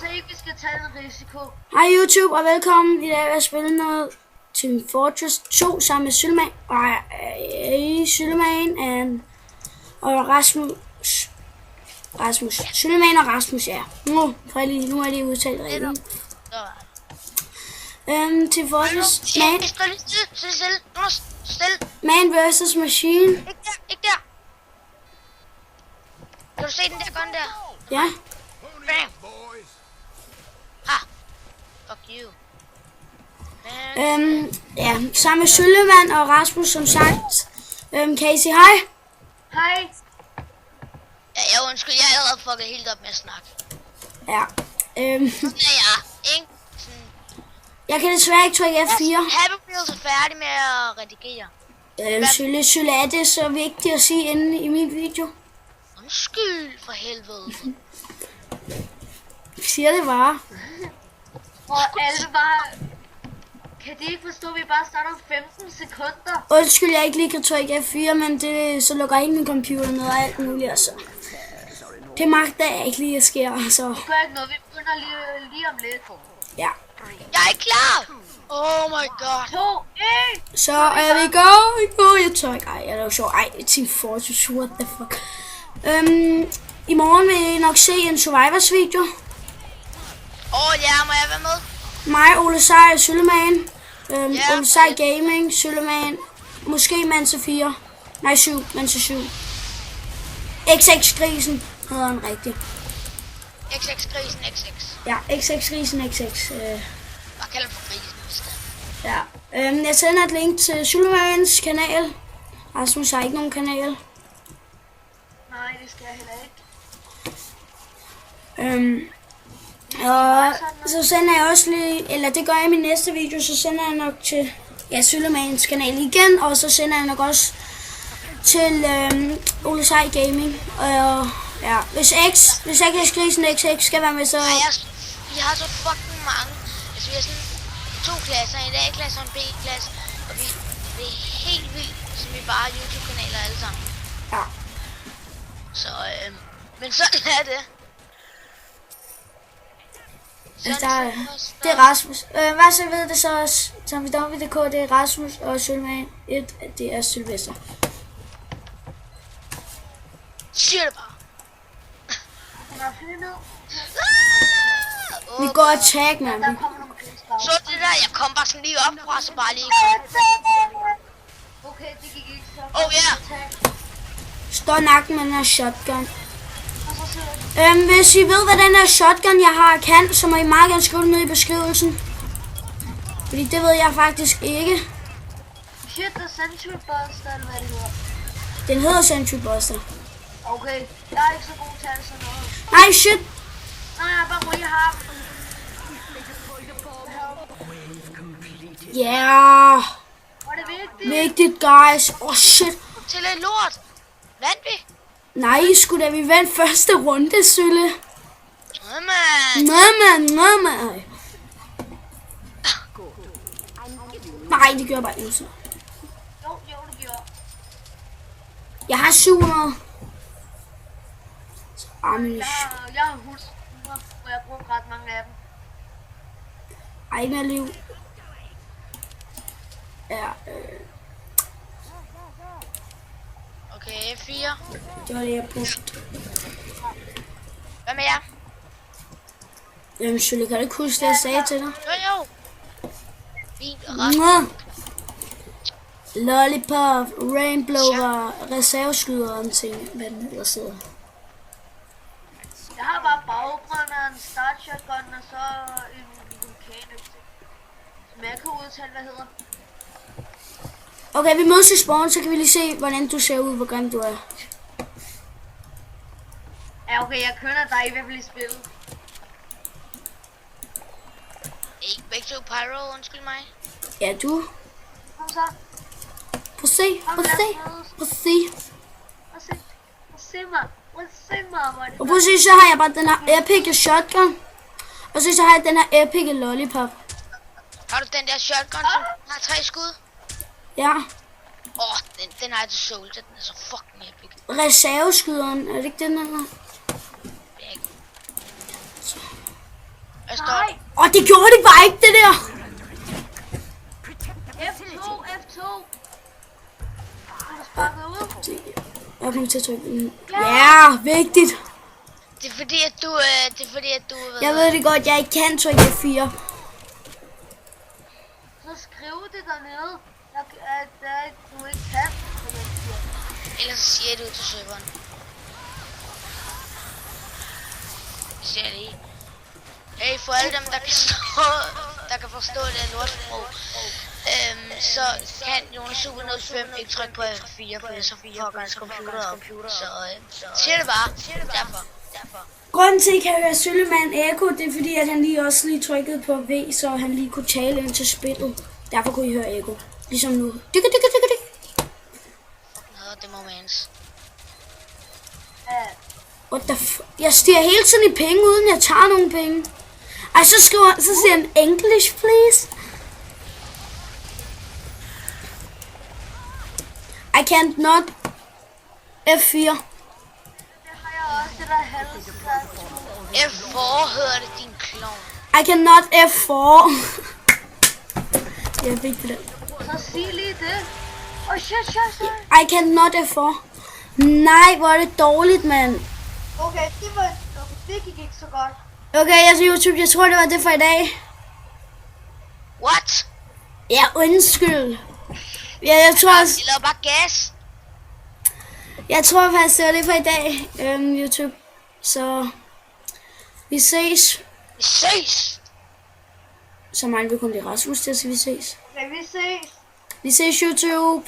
altså ikke, vi skal tage en risiko. Hej YouTube og velkommen. I dag vil jeg spille noget Team Fortress 2 sammen med Sylman og Rasmus. Sylman og Rasmus, ja. Nu er de udtalt rigtigt. Team Fortress Man vs Machine. Ikke der. Kan du se den der gun der? Ja. Bam. Ha. Fuck you. Ja, sammen med Sylman og Rasmus, som sagt. Kan I sige hej? Hej. Ja, undskyld, jeg har allerede fucket helt op med at snakke. Ja. Sådan er jeg, ikke? Jeg kan desværre ikke trykke F4. Happy Wheels er færdig med at redigere. Sylle, er det så vigtigt at sige inde i min video? Undskyld for helvede. Siger det bare. Og alle bare... Kan de ikke forstå, at vi bare starter om 15 sekunder? Undskyld, jeg ikke lige kan trykke F4, men det så lukker hele min computer ned og alt muligt, altså. Det magter jeg ikke lige at ske, altså. Det gør ikke noget, vi begynder lige om lidt. Ja. Jeg er klar! Oh my god. 2, 1! Så er vi go! Jeg tør ikke. Ej, jeg er jo sjov. Ej, Team Fortress, what the fuck. I morgen vil I nok se en Survivors video. Ja, må jeg være med? Mig, Ole Sej og Sylman. Ja, Ole Sej Gaming, Sylman. Måske Manse 4. Nej, 7. Manse 7. XX Grisen hedder han rigtig. XX Grisen XX. Ja, XX Grisen XX. Bare kalder for grisen. Ja. Jeg sender et link til Sylmans kanal. Rasmus har ikke nogen kanal. Nej, det skal jeg heller ikke. Og så sender jeg også lige, eller det gør jeg i min næste video, så sender jeg nok til Sylmans kanal igen, og så sender jeg nok også til Ole Sej Gaming. Og ja, hvis XX Grisen XX skal være med, så... Vi har så fucking mange. Altså vi har sådan 2 klasser, en A-klasse og en B-klasse, og det er helt vildt, som vi bare har YouTube-kanaler alle sammen. Ja. Så men sådan er det. Det er Rasmus. Hvad så ved det så også? Som vi DK, det er Rasmus og Sylman 1, det er Sylvester. Siger det bare. Vi går og tag, mand. Der kommer nogle krigsgrav. Så det der, jeg kom bare sådan lige op fra, så bare lige Okay, det gik ikke så. ja. Står nakken med den her shotgun. Hvis I ved, hvad den her shotgun, jeg har, kan, så må I meget gerne skrive det ned i beskrivelsen. Fordi det ved jeg faktisk ikke. Shit, der er Sentry Buster, eller hvad det hedder. Den hedder Sentry Buster. Okay, jeg er ikke så god til alt sådan noget. Nej, shit. Nej, jeg bare ryger ham. Yeah. Var det vigtigt? Vigtigt, guys. Shit. Til en lort. Vandt vi? Nej, da vi vandt første runde, Sylle. Man. Nej. Nej, det gør bare ikke så. Jo, det gjorde. Jeg har 700. Jeg har 100, og jeg bruger ret mange af dem. Ej, ikke mere liv. Ja, Okay, F4. det var det, jeg brugte. Hvad med jer? Jamen, Sylle, kan du ikke huske det, jeg sagde til dig? Jo. Fint og ret. Mwah. Lollipop, Rainblower, reserveskyderen til, hvad den hedder, sidder. Jeg har bare bagbrænderen, start shotgun og så en vulkan, som jeg kan udtale, hvad hedder. Okay, vi mødes i spawn, så kan vi lige se, hvordan du ser ud, hvor grim du er. Ja, okay, jeg kønner dig i hvert fald i spillet. Ikke begge to pyro, undskyld mig. Ja, du. Kom så. Prøv at se. Og prøv at se, så har jeg bare den her epic shotgun. Og så har jeg den her epic lollipop. Har du den der shotgun, som har 3 skud? Ja. Den har jeg til soul, den er så fucking epic. Reserveskyderen, er det ikke den her? Jeg står Nej, Og det gjorde det bare ikke, det der. F2, F2. Du er sparket ud. Jeg kommer til at trykke den. Ja, vigtigt. Det er fordi, at du ved... Jeg ved det godt, jeg ikke kan trykke F4. Så skriv det dernede, at du ikke kan. Ellers så siger jeg det ud til serveren. Det siger jeg lige. Hey, for alle dem, der kan forstå det her lortsprog, så kan Jonas Super 05 ikke trykke på F4, for så fucker hans computer op. Så siger det bare. Derfor. Grunden til, at I kan høre Sølemand Eko, det er fordi, at han lige trykkede på V, så han lige kunne tale ind til spillet. Derfor kunne I høre Eko. Ligesom nu. Dykke. Nå, det må mans. What the jeg stiger hele tiden i penge, uden jeg tager nogle penge. Ej, så siger han English, please. I can't not F4. Det har jeg også, det der helst. F4 hedder det, din klovn. I cannot F4. Jeg fik det. Så sig lige det. Oh shit. I cannot F4. Nej, hvor er det dårligt, mand. Okay, det gik ikke så godt. Okay, jeg siger YouTube, jeg tror, det var det for i dag. What? Ja, undskyld. Ja, jeg tror også... De laver bare gas. Jeg tror faktisk, det var det for i dag, YouTube. Så vi ses. Vi ses. Så mange vil kun lide Rasmus til at sige, vi ses. Okay, vi ses. Vi ses, YouTube.